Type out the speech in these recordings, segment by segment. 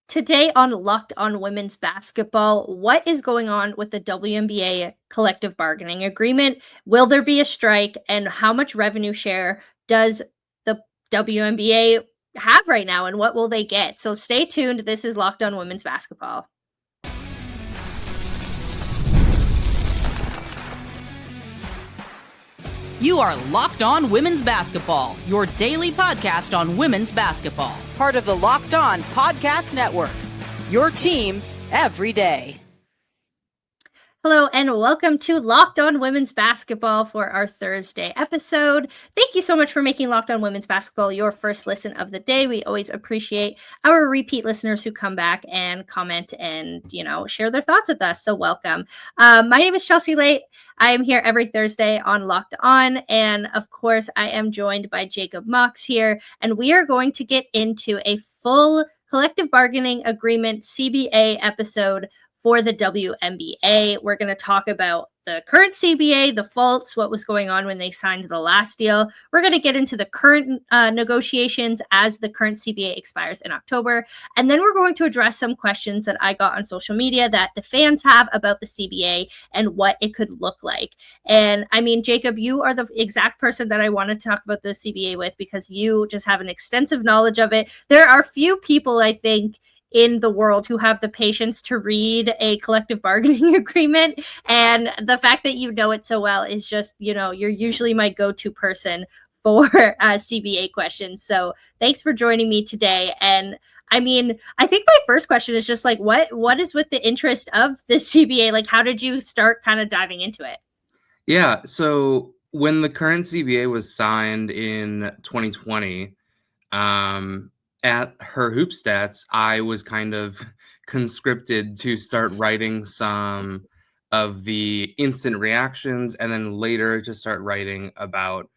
Today on Locked on Women's Basketball, what is going on with the WNBA collective bargaining agreement? Will there be a strike? And how much revenue share does the WNBA have right now? And what will they get? So stay tuned. This is Locked on Women's Basketball. You are Locked On Women's Basketball, your daily podcast on women's basketball. Part of the Locked On Podcast Network, your team every day. Hello and welcome to Locked on Women's Basketball for our Thursday episode. Thank you so much for making Locked on Women's Basketball your first listen of the day. We always appreciate our repeat listeners who come back and comment and, share their thoughts with us. So welcome. My name is Chelsea Leite. I am here every Thursday on Locked On. And of course, I am joined by Jacob Mox here. And we are going to get into a full collective bargaining agreement CBA episode for the WNBA. We're going to talk about the current CBA, the faults, what was going on when they signed the last deal. We're going to get into the current negotiations as the current CBA expires in October. And then we're going to address some questions that I got on social media that the fans have about the CBA and what it could look like. And I mean, Jacob, you are the exact person that I want to talk about the CBA with because you just have an extensive knowledge of it. There are few people, I think, in the world who have the patience to read a collective bargaining agreement. And the fact that you know it so well is just, you're usually my go-to person for CBA questions. So thanks for joining me today. And I mean, I think my first question is just like, what is with the interest of the CBA? Like, how did you start kind of diving into it? Yeah. So when the current CBA was signed in 2020, at her Hoop Stats, I was kind of conscripted to start writing some of the instant reactions and then later to start writing about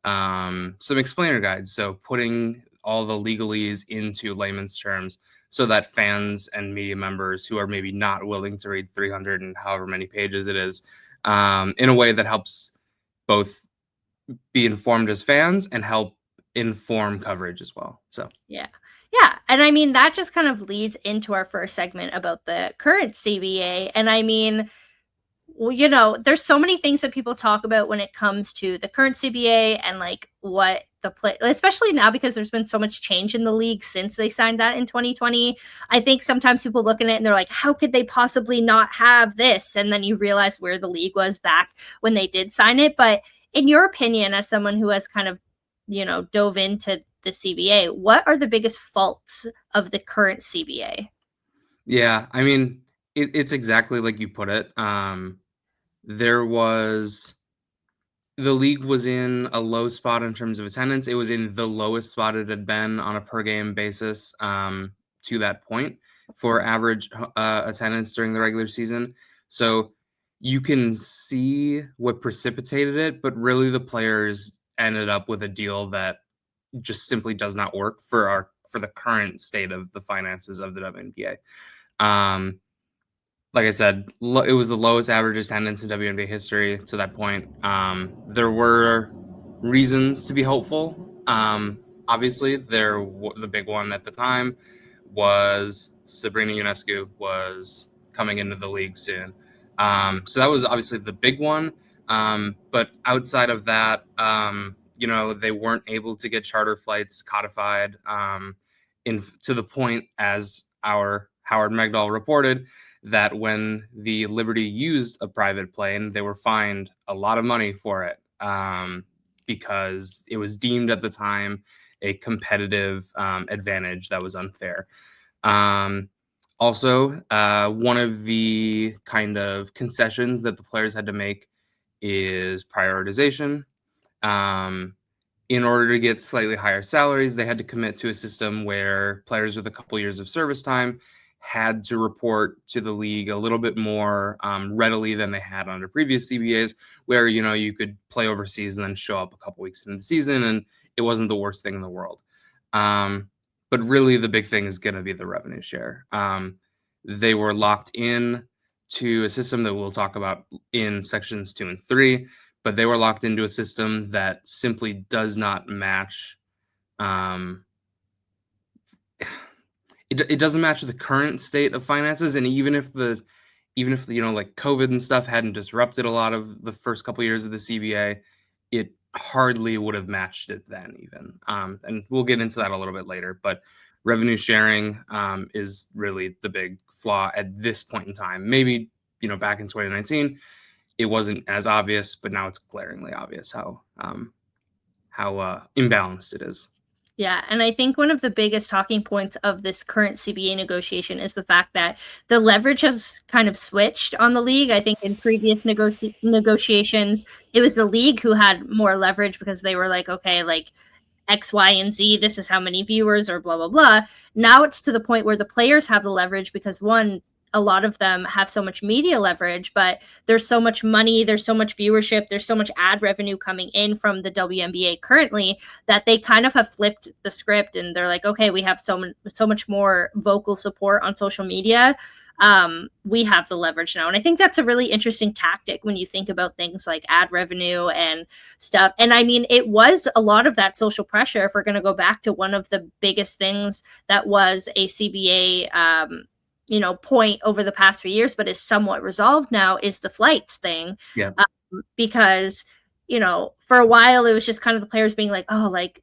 some explainer guides. So putting all the legalese into layman's terms so that fans and media members who are maybe not willing to read 300 and however many pages it is, in a way that helps both be informed as fans and help inform coverage as well. So yeah. And I mean, that just kind of leads into our first segment about the current CBA. And I mean, there's so many things that people talk about when it comes to the current CBA and like what the play, especially now because there's been so much change in the league since they signed that in 2020. I think sometimes people look at it and they're like, how could they possibly not have this? And then you realize where the league was back when they did sign it. But in your opinion, as someone who has kind of, dove into the CBA, what are the biggest faults of the current CBA? Yeah, I mean, it's exactly like you put it. The league was in a low spot in terms of attendance. It was in the lowest spot it had been on a per game basis to that point for average attendance during the regular season. So you can see what precipitated it, but really the players ended up with a deal that just simply does not work for the current state of the finances of the WNBA. Like I said, it was the lowest average attendance in WNBA history to that point. There were reasons to be hopeful. Obviously, the big one at the time was Sabrina Ionescu was coming into the league soon. So that was obviously the big one. But outside of that, they weren't able to get charter flights codified to the point, as our Howard Megdal reported, that when the Liberty used a private plane, they were fined a lot of money for it because it was deemed at the time a competitive advantage that was unfair. Also, one of the kind of concessions that the players had to make is prioritization. In order to get slightly higher salaries, they had to commit to a system where players with a couple years of service time had to report to the league a little bit more readily than they had under previous CBAs, where, you could play overseas and then show up a couple weeks into the season, and it wasn't the worst thing in the world. But really, the big thing is going to be the revenue share. They were locked in to a system that we'll talk about in sections 2 and 3, but they were locked into a system that simply does not match. it doesn't match the current state of finances, and even if like COVID and stuff hadn't disrupted a lot of the first couple of years of the CBA, it hardly would have matched it then even. And we'll get into that a little bit later, but revenue sharing is really the big flaw at this point in time. Maybe, back in 2019, it wasn't as obvious, but now it's glaringly obvious how imbalanced it is. Yeah, and I think one of the biggest talking points of this current CBA negotiation is the fact that the leverage has kind of switched on the league. I think in previous negotiations, it was the league who had more leverage because they were like, okay, like X, Y, and Z, this is how many viewers or blah, blah, blah. Now it's to the point where the players have the leverage because, one, a lot of them have so much media leverage, but there's so much money, there's so much viewership, there's so much ad revenue coming in from the WNBA currently that they kind of have flipped the script and they're like, okay, we have so much more vocal support on social media. We have the leverage now. And I think that's a really interesting tactic when you think about things like ad revenue and stuff. And I mean, it was a lot of that social pressure. If we're going to go back to one of the biggest things that was a CBA, point over the past 3 years, but is somewhat resolved now, is the flights thing. Yeah. Because, for a while it was just kind of the players being like, oh, like,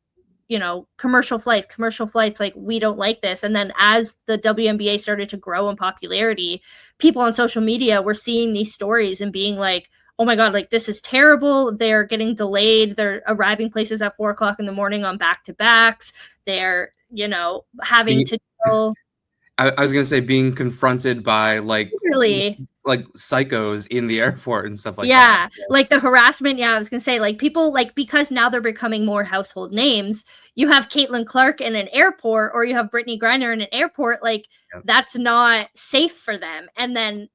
commercial flights, like, we don't like this. And then as the WNBA started to grow in popularity, people on social media were seeing these stories and being like, oh my God, like, this is terrible. They're getting delayed. They're arriving places at 4:00 in the morning on back-to-backs. They're, having to deal. I was going to say being confronted by like psychos in the airport and stuff like that. Yeah, like the harassment. Yeah, I was going to say, like, people, like, because now they're becoming more household names, you have Caitlin Clark in an airport or you have Brittany Griner in an airport, like, that's not safe for them. And then,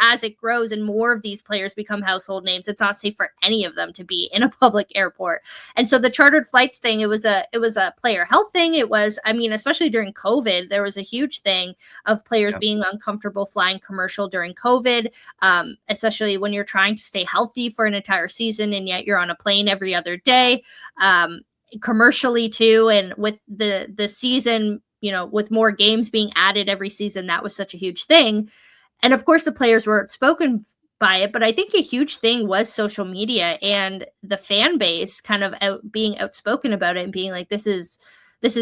as it grows and more of these players become household names, it's not safe for any of them to be in a public airport. And so the chartered flights thing, it was a player health thing. It was, I mean, especially during COVID, there was a huge thing of players being uncomfortable flying commercial during COVID, especially when you're trying to stay healthy for an entire season and yet you're on a plane every other day, commercially too. And with the season, with more games being added every season, that was such a huge thing. And of course, the players were outspoken by it, but I think a huge thing was social media and the fan base kind of being outspoken about it and being like, this is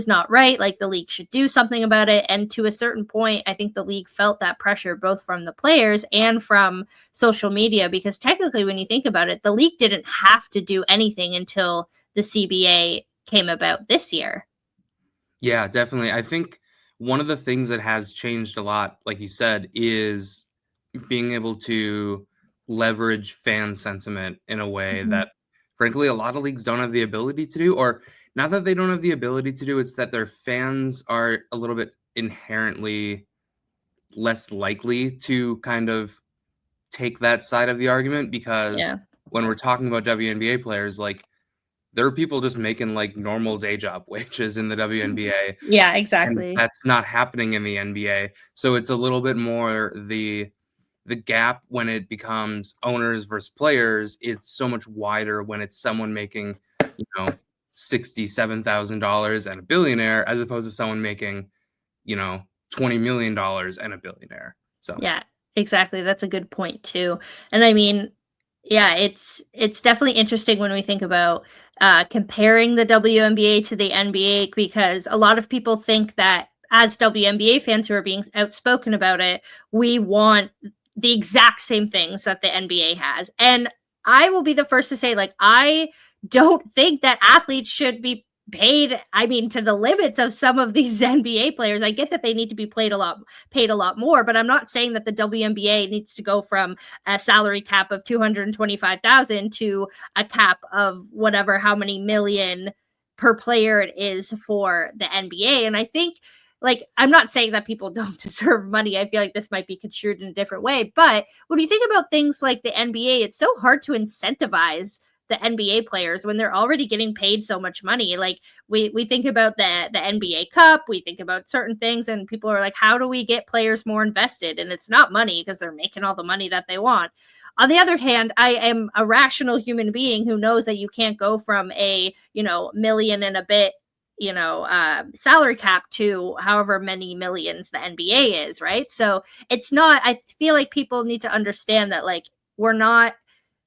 not right. Like, the league should do something about it. And to a certain point, I think the league felt that pressure both from the players and from social media, because technically, when you think about it, the league didn't have to do anything until the CBA came about this year. Yeah, definitely. I think one of the things that has changed a lot, like you said, is being able to leverage fan sentiment in a way that, frankly, a lot of leagues don't have the ability to do. Or not that they don't have the ability to do, it's that their fans are a little bit inherently less likely to kind of take that side of the argument, because when we're talking about WNBA players, like, there are people just making like normal day job wages in the WNBA. Yeah, exactly. And that's not happening in the NBA. So it's a little bit more the gap when it becomes owners versus players. It's so much wider when it's someone making, $67,000 and a billionaire, as opposed to someone making, $20 million and a billionaire. So yeah, exactly. That's a good point too. And I mean, yeah, it's definitely interesting when we think about comparing the WNBA to the NBA, because a lot of people think that as WNBA fans who are being outspoken about it, we want the exact same things that the NBA has. And I will be the first to say, like, I don't think that athletes should be paid, I mean, to the limits of some of these NBA players. I get that they need to be paid a lot more, but I'm not saying that the WNBA needs to go from a salary cap of $225,000 to a cap of whatever, how many million per player it is for the NBA. And I think, like, I'm not saying that people don't deserve money. I feel like this might be construed in a different way, but when you think about things like the NBA, it's so hard to incentivize the NBA players when they're already getting paid so much money. Like, we think about the NBA Cup, we think about certain things, and people are like, how do we get players more invested? And it's not money, because they're making all the money that they want. On the other hand, I am a rational human being who knows that you can't go from a, million and a bit salary cap to however many millions the NBA is, right? So it's not, I feel like people need to understand that, like, we're not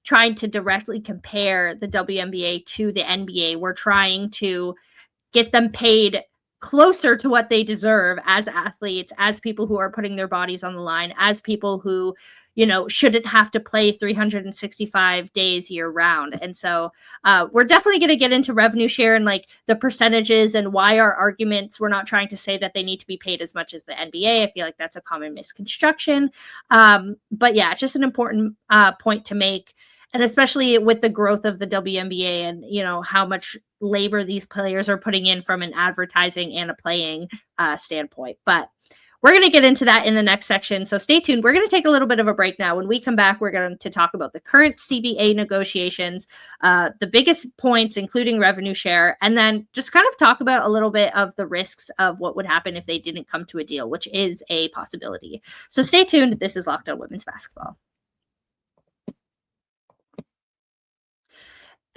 trying to directly compare the WNBA to the NBA. We're trying to get them paid closer to what they deserve as athletes, as people who are putting their bodies on the line, as people who, shouldn't have to play 365 days year round. And so we're definitely going to get into revenue share and like the percentages and why our arguments, we're not trying to say that they need to be paid as much as the NBA. I feel like that's a common misconstruction. But yeah, it's just an important point to make. And especially with the growth of the WNBA and, how much labor these players are putting in from an advertising and a playing standpoint. But we're going to get into that in the next section. So stay tuned. We're going to take a little bit of a break now. When we come back, we're going to talk about the current CBA negotiations, the biggest points, including revenue share, and then just kind of talk about a little bit of the risks of what would happen if they didn't come to a deal, which is a possibility. So stay tuned. This is Locked On Women's Basketball.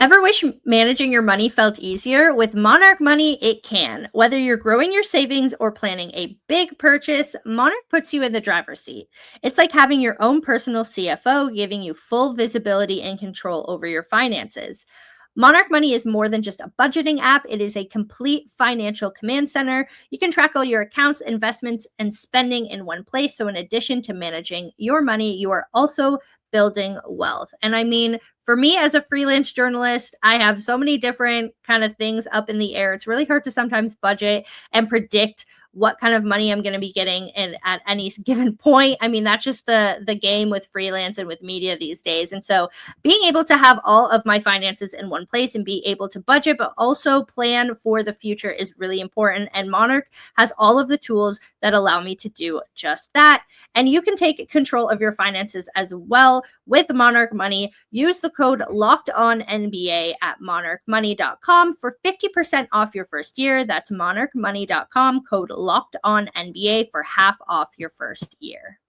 Ever wish managing your money felt easier? With Monarch Money, it can. Whether you're growing your savings or planning a big purchase, Monarch puts you in the driver's seat. It's like having your own personal CFO, giving you full visibility and control over your finances. Monarch Money is more than just a budgeting app. It is a complete financial command center. You can track all your accounts, investments, and spending in one place. So in addition to managing your money, you are also building wealth. And I mean, for me as a freelance journalist, I have so many different kind of things up in the air. It's really hard to sometimes budget and predict what kind of money I'm going to be getting in at any given point. I mean, that's just the game with freelance and with media these days. And so being able to have all of my finances in one place and be able to budget, but also plan for the future is really important. And Monarch has all of the tools that allow me to do just that. And you can take control of your finances as well with Monarch Money. Use the code LOCKEDONNBA at monarchmoney.com for 50% off your first year. That's monarchmoney.com, code LOCKEDONNBA for half off your first year.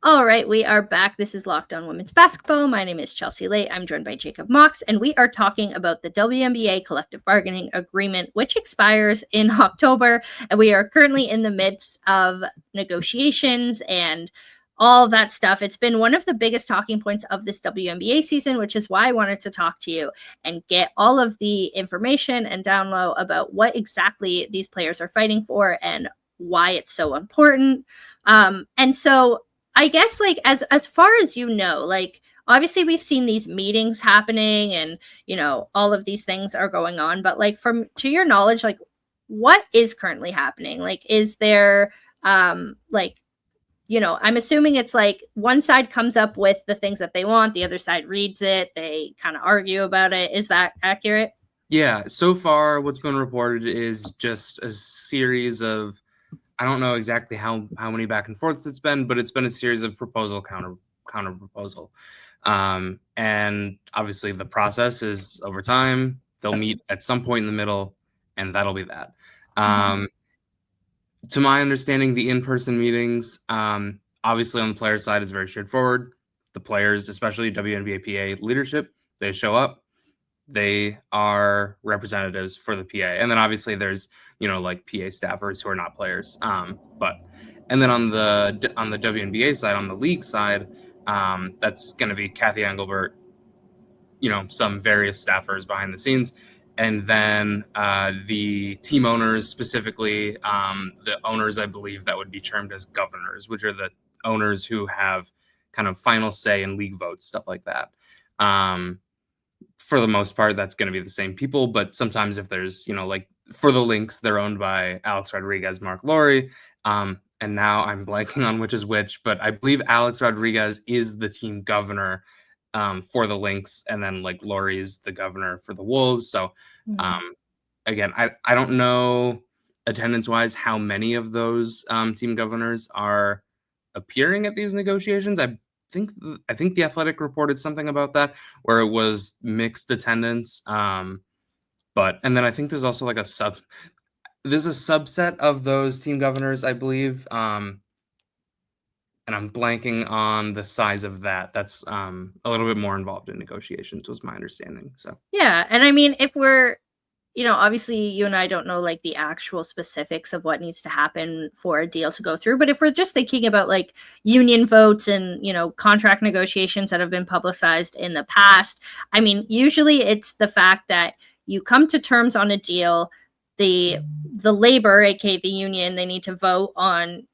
All right, we are back. This is Locked On Women's Basketball. My name is Chelsea Leite. I'm joined by Jacob Mox, and we are talking about the WNBA collective bargaining agreement, which expires in October. And we are currently in the midst of negotiations and all that stuff. It's been one of the biggest talking points of this WNBA season, which is why I wanted to talk to you and get all of the information and down low about what exactly these players are fighting for and why it's so important. And so I guess, like, as far as like, obviously we've seen these meetings happening and, all of these things are going on, but like, to your knowledge, like, what is currently happening? Like, is there, I'm assuming it's like one side comes up with the things that they want, the other side reads it, they kind of argue about it. Is that accurate? Yeah, so far what's been reported is just a series of, I don't know exactly how many back and forths it's been, but it's been a series of proposal counter proposal. And obviously the process is over time. They'll meet at some point in the middle, and that'll be that. To my understanding, the in-person meetings, obviously on the player side, is very straightforward. The players, especially WNBA PA leadership, they show up. They are representatives for the PA. And then obviously there's, like PA staffers who are not players. And then on the WNBA side, on the league side, that's going to be Kathy Engelbert, some various staffers behind the scenes. And then the team owners, specifically the owners, I believe, that would be termed as governors, which are the owners who have kind of final say in league votes, stuff like that. For the most part, that's going to be the same people. But sometimes if there's, like for the Lynx, they're owned by Alex Rodriguez, Mark Laurie. And now I'm blanking on which is which, but I believe Alex Rodriguez is the team governor for the Lynx. And then like Laurie is the governor for the Wolves. So again, I don't know attendance wise how many of those team governors are appearing at these negotiations. I think the Athletic reported something about that where it was mixed attendance. And then I think there's also like there's a subset of those team governors, I believe, and I'm blanking on the size of that. That's a little bit more involved in negotiations, was my understanding. So Yeah, and I mean, if we're, obviously you and I don't know like the actual specifics of what needs to happen for a deal to go through, but if we're just thinking about like union votes and, contract negotiations that have been publicized in the past, I mean, usually it's the fact that you come to terms on a deal, the labor, aka the union, they need to vote on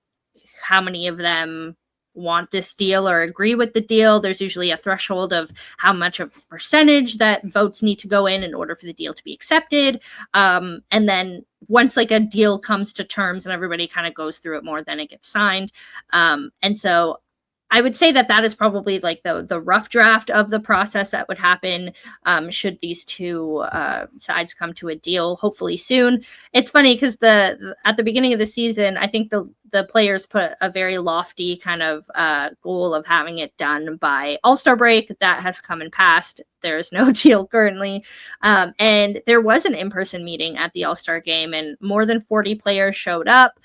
how many of them want this deal or agree with the deal. There's usually a threshold of how much of a percentage that votes need to go in order for the deal to be accepted. And then once like a deal comes to terms and everybody kind of goes through it more, then it gets signed. And so I would say that is probably like the rough draft of the process that would happen should these two sides come to a deal, hopefully soon. It's funny because at the beginning of the season, I think the players put a very lofty kind of goal of having it done by All-Star break. That has come and passed. There is no deal currently. And there was an in-person meeting at the All-Star game, and more than 40 players showed up,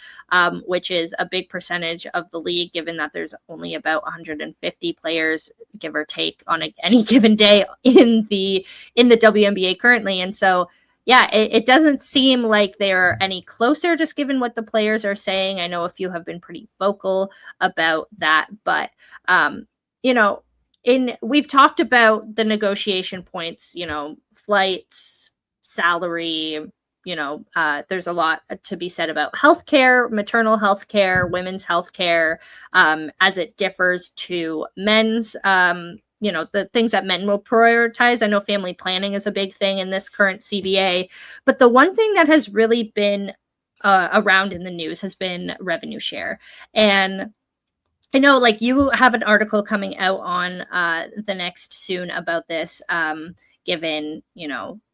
which is a big percentage of the league, given that there's only about 150 players, give or take, on any given day in the WNBA currently. And so yeah, it doesn't seem like they're any closer, just given what the players are saying. I know a few have been pretty vocal about that, but we've talked about the negotiation points, flights, salary. There's a lot to be said about healthcare, maternal healthcare, women's healthcare, as it differs to men's. The things that men will prioritize. I know family planning is a big thing in this current CBA, but the one thing that has really been around in the news has been revenue share. And I know like you have an article coming out on the next soon about this, given,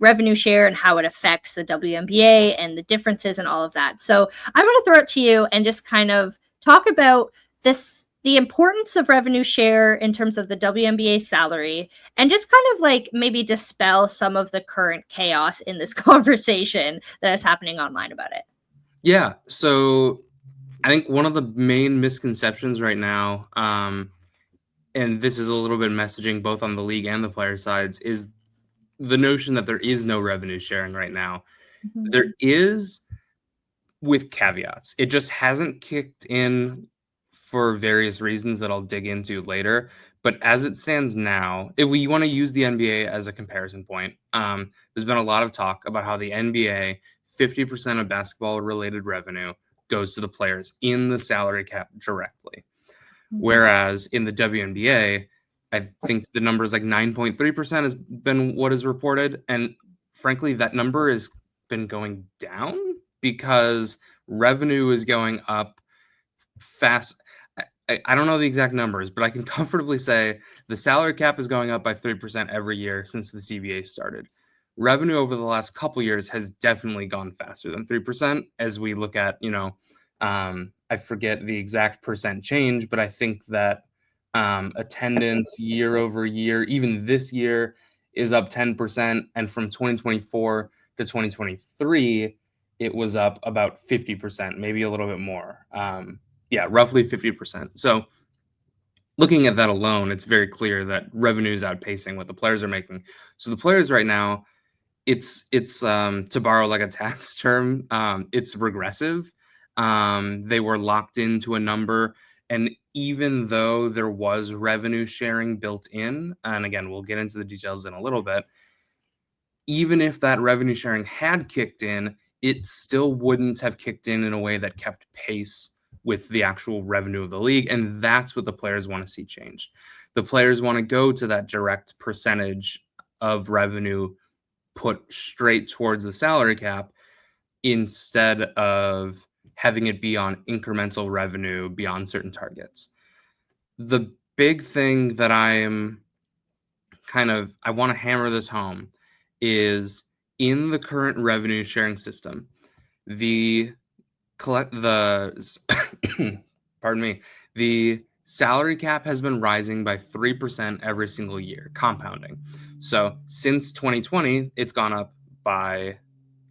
revenue share and how it affects the WNBA and the differences and all of that. So I want to throw it to you and just kind of talk about the importance of revenue share in terms of the WNBA salary, and just kind of like maybe dispel some of the current chaos in this conversation that is happening online about it. Yeah. So I think one of the main misconceptions right now, and this is a little bit messaging both on the league and the player sides, is the notion that there is no revenue sharing right now. Mm-hmm. There is, with caveats. It just hasn't kicked in for various reasons that I'll dig into later. But as it stands now, if we want to use the NBA as a comparison point, there's been a lot of talk about how the NBA, 50% of basketball-related revenue goes to the players in the salary cap directly. Mm-hmm. Whereas in the WNBA, I think the number is like 9.3% has been what is reported. And frankly, that number has been going down because revenue is going up fast. I don't know the exact numbers, but I can comfortably say the salary cap is going up by 3% every year since the CBA started. Revenue over the last couple years has definitely gone faster than 3% as we look at, I forget the exact percent change, but I think that attendance year over year, even this year, is up 10%. And from 2024 to 2023, it was up about 50%, maybe a little bit more. Roughly 50%. So looking at that alone, it's very clear that revenue is outpacing what the players are making. So the players right now, it's to borrow like a tax term, it's regressive. They were locked into a number. And even though there was revenue sharing built in, and again, we'll get into the details in a little bit, even if that revenue sharing had kicked in, it still wouldn't have kicked in a way that kept pace with the actual revenue of the league. And that's what the players want to see change. The players want to go to that direct percentage of revenue put straight towards the salary cap instead of having it be on incremental revenue beyond certain targets. The big thing that I want to hammer this home is in the current revenue sharing system, the salary cap has been rising by 3% every single year, compounding. So since 2020, it's gone up by,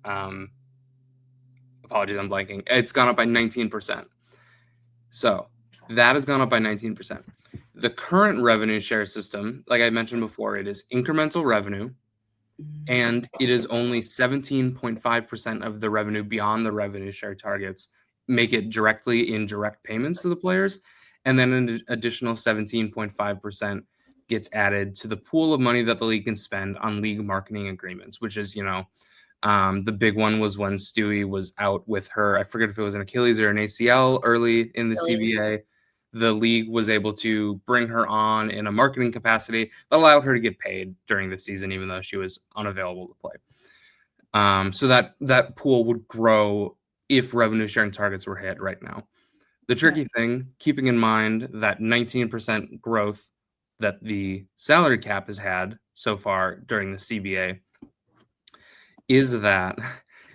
apologies, I'm blanking. It's gone up by 19%. So That has gone up by 19%. The current revenue share system, like I mentioned before, it is incremental revenue, and it is only 17.5% of the revenue beyond the revenue share targets make it directly in direct payments to the players, and then an additional 17.5% gets added to the pool of money that the league can spend on league marketing agreements, which is, the big one was when Stewie was out with her, I forget if it was an Achilles or an ACL early in the CBA. The league was able to bring her on in a marketing capacity that allowed her to get paid during the season, even though she was unavailable to play. So that pool would grow if revenue sharing targets were hit right now. The tricky thing, keeping in mind that 19% growth that the salary cap has had so far during the CBA, is that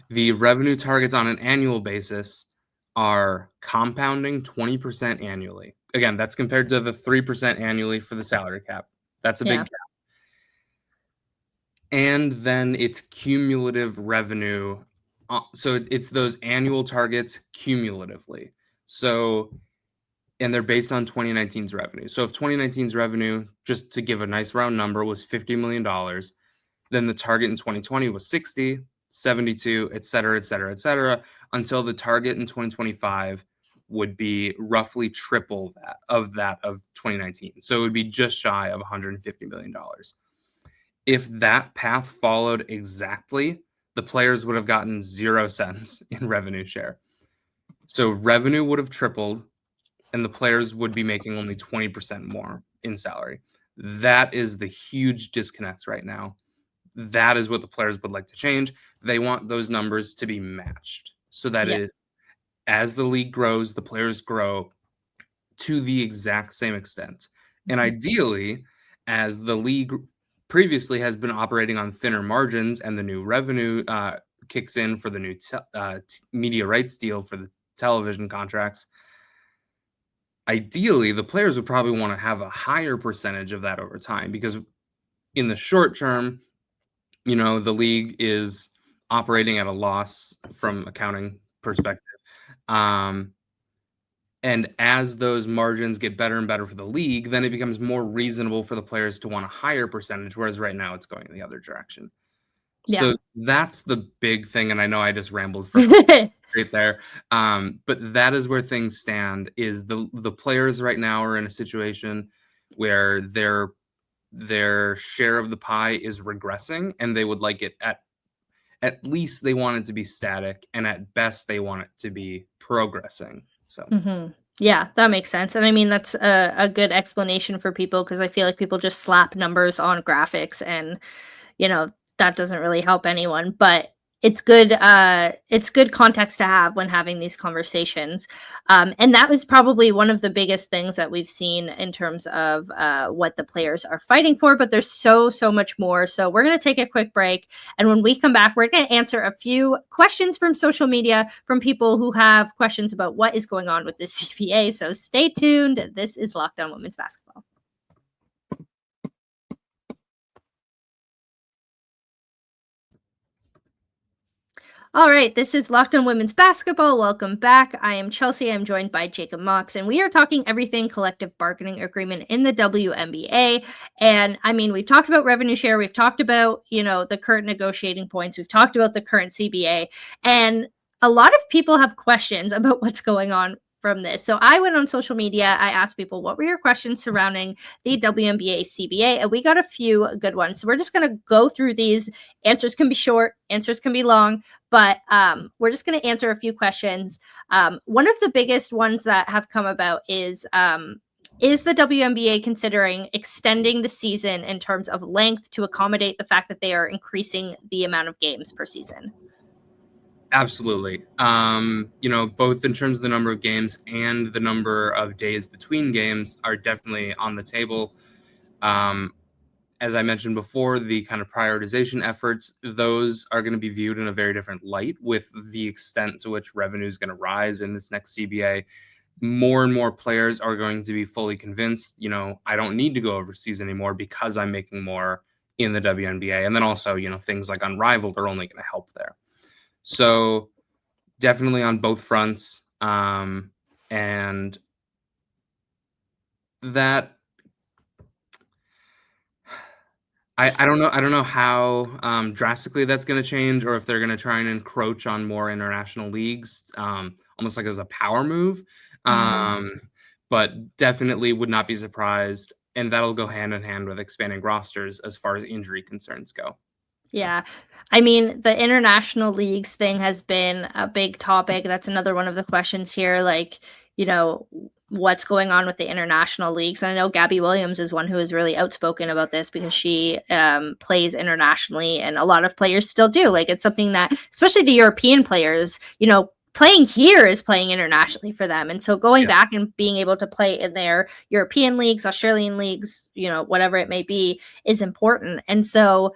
the revenue targets on an annual basis are compounding 20% annually. Again, that's compared to the 3% annually for the salary cap. That's a big cap. And then it's cumulative revenue. So it's those annual targets cumulatively. So, and they're based on 2019's revenue. So if 2019's revenue, just to give a nice round number, was $50 million, then the target in 2020 was 60, 72, et cetera, until the target in 2025 would be roughly triple of 2019. So it would be just shy of $150 million. If that path followed exactly, the players would have gotten 0 cents in revenue share. So revenue would have tripled, and the players would be making only 20% more in salary. That is the huge disconnect right now. That is what the players would like to change. They want those numbers to be matched. So that is, as the league grows, the players grow to the exact same extent. And ideally, as the league previously has been operating on thinner margins and the new revenue kicks in for the new media rights deal for the television contracts, ideally, the players would probably want to have a higher percentage of that over time, because in the short term, the league is operating at a loss from accounting perspective. And as those margins get better and better for the league, then it becomes more reasonable for the players to want a higher percentage, whereas right now it's going in the other direction. Yeah. So that's the big thing, and I know I just rambled for right there. But that is where things stand, is the players right now are in a situation where their share of the pie is regressing, and they would like it at least they want it to be static, and at best they want it to be progressing. So yeah, that makes sense. And I mean, that's a good explanation for people, because I feel like people just slap numbers on graphics, and that doesn't really help anyone. But it's good context to have when having these conversations. And that was probably one of the biggest things that we've seen in terms of what the players are fighting for. But there's so much more. So we're going to take a quick break. And when we come back, we're going to answer a few questions from social media from people who have questions about what is going on with the CBA. So stay tuned. This is Locked On Women's Basketball. All right, this is Locked On Women's Basketball. Welcome back. I am Chelsea. I'm joined by Jacob Mox, and we are talking everything collective bargaining agreement in the WNBA. And I mean, we've talked about revenue share. We've talked about, the current negotiating points. We've talked about the current CBA. And a lot of people have questions about what's going on from this. So I went on social media. I asked people, what were your questions surrounding the WNBA CBA? And we got a few good ones. So we're just going to go through these. Answers can be short, answers can be long, but we're just going to answer a few questions. One of the biggest ones that have come about is the WNBA considering extending the season in terms of length to accommodate the fact that they are increasing the amount of games per season? Absolutely. Both in terms of the number of games and the number of days between games are definitely on the table. As I mentioned before, the kind of prioritization efforts, those are going to be viewed in a very different light with the extent to which revenue is going to rise in this next CBA. More and more players are going to be fully convinced, I don't need to go overseas anymore because I'm making more in the WNBA. And then also, things like Unrivaled are only going to help there. So definitely on both fronts. And that I don't know how drastically that's going to change, or if they're going to try and encroach on more international leagues, almost like as a power move. But definitely would not be surprised, and that'll go hand in hand with expanding rosters as far as injury concerns go. Yeah. I mean, the international leagues thing has been a big topic. That's another one of the questions here. Like, what's going on with the international leagues? And I know Gabby Williams is one who is really outspoken about this because she plays internationally, and a lot of players still do. Like, it's something that, especially the European players, playing here is playing internationally for them. And so going back and being able to play in their European leagues, Australian leagues, whatever it may be, is important. And so,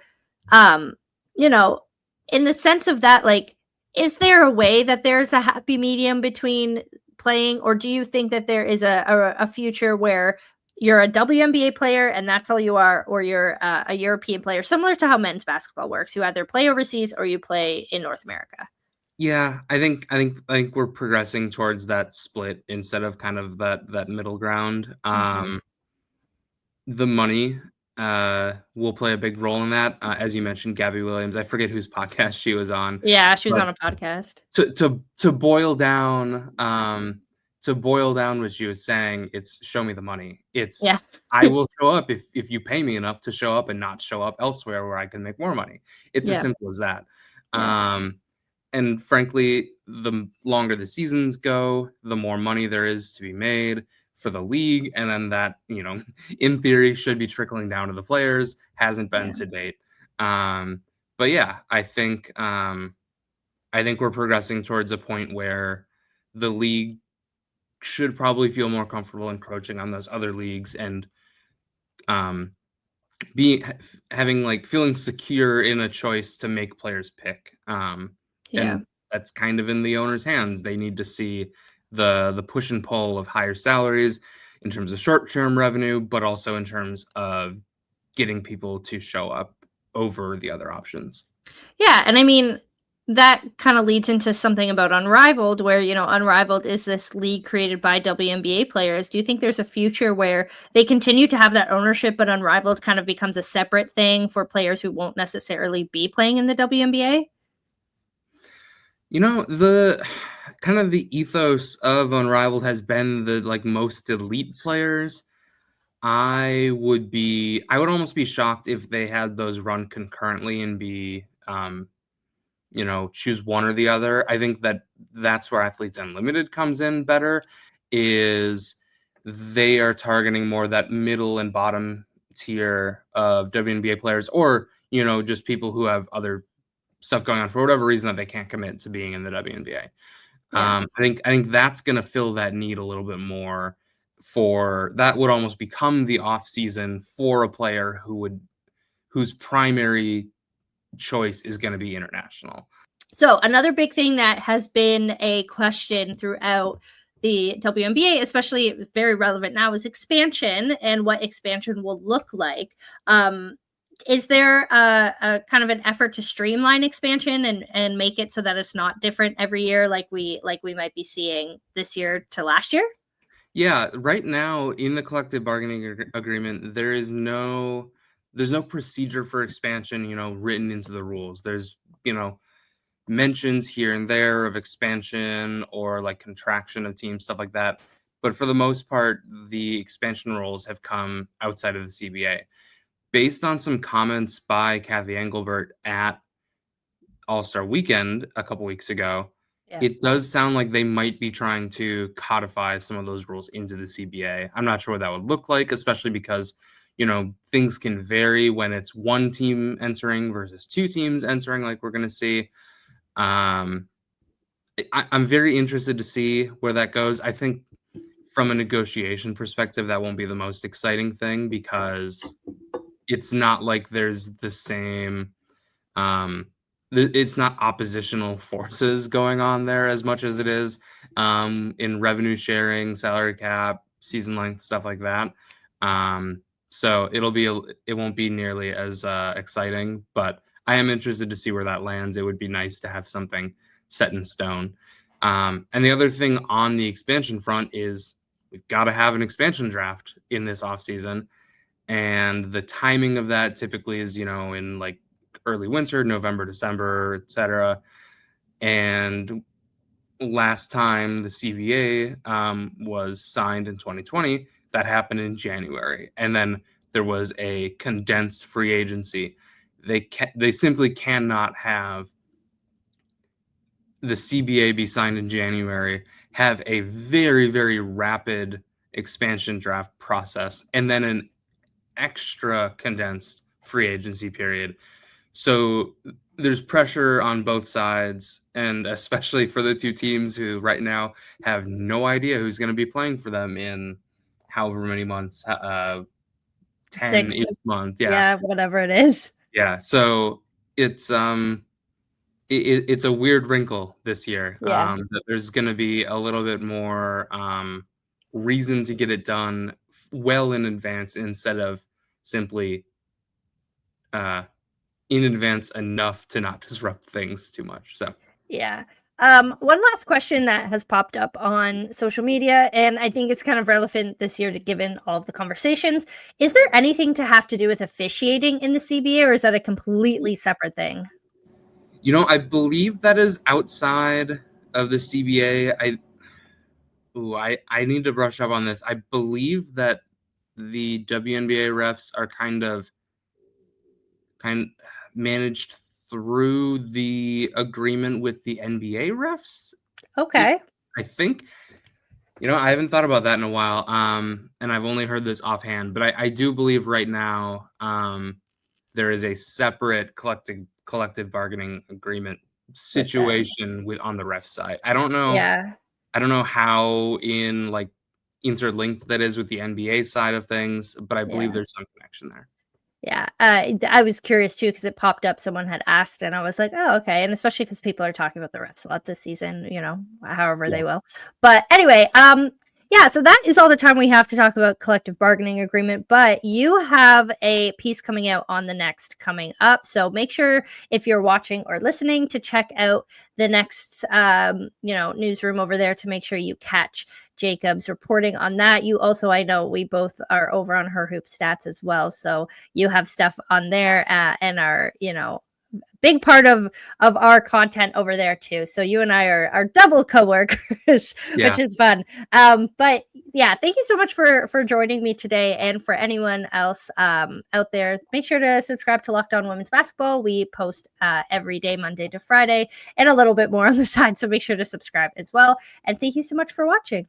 in the sense of that, like, is there a way that there's a happy medium between playing, or do you think that there is a future where you're a WNBA player and that's all you are, or you're a European player, similar to how men's basketball works? You either play overseas or you play in North America. Yeah, I think we're progressing towards that split instead of kind of that middle ground. The money will play a big role in that. As you mentioned, Gabby Williams, I forget whose podcast she was on. Yeah, she was on a podcast. To boil down what she was saying, it's show me the money. It's I will show up if you pay me enough to show up and not show up elsewhere where I can make more money. It's as simple as that. And frankly, the longer the seasons go, the more money there is to be made for the league. And then that, in theory, should be trickling down to the players. Hasn't been to date. But yeah, I think we're progressing towards a point where the league should probably feel more comfortable encroaching on those other leagues and feeling secure in a choice to make players pick. And that's kind of in the owner's hands. They need to see the push and pull of higher salaries in terms of short-term revenue, but also in terms of getting people to show up over the other options. Yeah, and I mean, that kind of leads into something about Unrivaled, where, Unrivaled is this league created by WNBA players. Do you think there's a future where they continue to have that ownership, but Unrivaled kind of becomes a separate thing for players who won't necessarily be playing in the WNBA? The kind of the ethos of Unrivaled has been the most elite players. I would almost be shocked if they had those run concurrently and be choose one or the other. I think that's where Athletes Unlimited comes in better, is they are targeting more that middle and bottom tier of WNBA players, or just people who have other stuff going on for whatever reason that they can't commit to being in the WNBA. I think that's going to fill that need a little bit more. For that would almost become the off season for a player whose primary choice is going to be international. So another big thing that has been a question throughout the WNBA, especially very relevant now, is expansion and what expansion will look like. Is there a kind of an effort to streamline expansion and make it so that it's not different every year, like we might be seeing this year to last year? Yeah, right now in the collective bargaining agreement, there's no procedure for expansion, written into the rules. There's, mentions here and there of expansion or contraction of teams, stuff like that. But for the most part, the expansion rules have come outside of the CBA. Based on some comments by Kathy Engelbert at All-Star Weekend a couple weeks ago, it does sound like they might be trying to codify some of those rules into the CBA. I'm not sure what that would look like, especially because, things can vary when it's one team entering versus two teams entering, like we're going to see. I'm very interested to see where that goes. I think from a negotiation perspective, that won't be the most exciting thing, because it's not like there's the same it's not oppositional forces going on there as much as it is in revenue sharing, salary cap, season length, stuff like that. So it won't be nearly as exciting, but I am interested to see where that lands. It would be nice to have something set in stone. And the other thing on the expansion front is we've got to have an expansion draft in this offseason. And the timing of that typically is, in like early winter, November, December, etc. And last time the CBA was signed in 2020, that happened in January. And then there was a condensed free agency. They simply cannot have the CBA be signed in January, have a very, very rapid expansion draft process, and then an extra condensed free agency period. So there's pressure on both sides, and especially for the two teams who right now have no idea who's going to be playing for them in however many months, 10 6 each month. Yeah, whatever it is. Yeah. So it's it's a weird wrinkle this year. Yeah. That there's going to be a little bit more reason to get it done well in advance instead of simply in advance enough to not disrupt things too much. So yeah. One last question that has popped up on social media, and I think it's kind of relevant this year given all of the conversations. Is there anything to have to do with officiating in the CBA, or is that a completely separate thing? I believe that is outside of the CBA. I need to brush up on this. I believe that the WNBA refs are kind of managed through the agreement with the NBA refs. Okay. I think, I haven't thought about that in a while. And I've only heard this offhand, but I do believe right now there is a separate collective bargaining agreement situation on the ref side. I don't know. Yeah. I don't know how interlinked that is with the NBA side of things, but I believe there's some connection there. Yeah, I was curious too because it popped up. Someone had asked, and I was like, "Oh, okay." And especially because people are talking about the refs a lot this season, however they will. But anyway, yeah. So that is all the time we have to talk about collective bargaining agreement. But you have a piece coming out on the next coming up, so make sure if you're watching or listening to check out the next, newsroom over there to make sure you catch Jacob's reporting on that. You also, I know we both are over on Her Hoop Stats as well, so you have stuff on there and are big part of our content over there too. So you and I are double coworkers, which is fun. But yeah, thank you so much for joining me today. And for anyone else out there, make sure to subscribe to Locked On Women's Basketball. We post every day, Monday to Friday, and a little bit more on the side. So make sure to subscribe as well. And thank you so much for watching.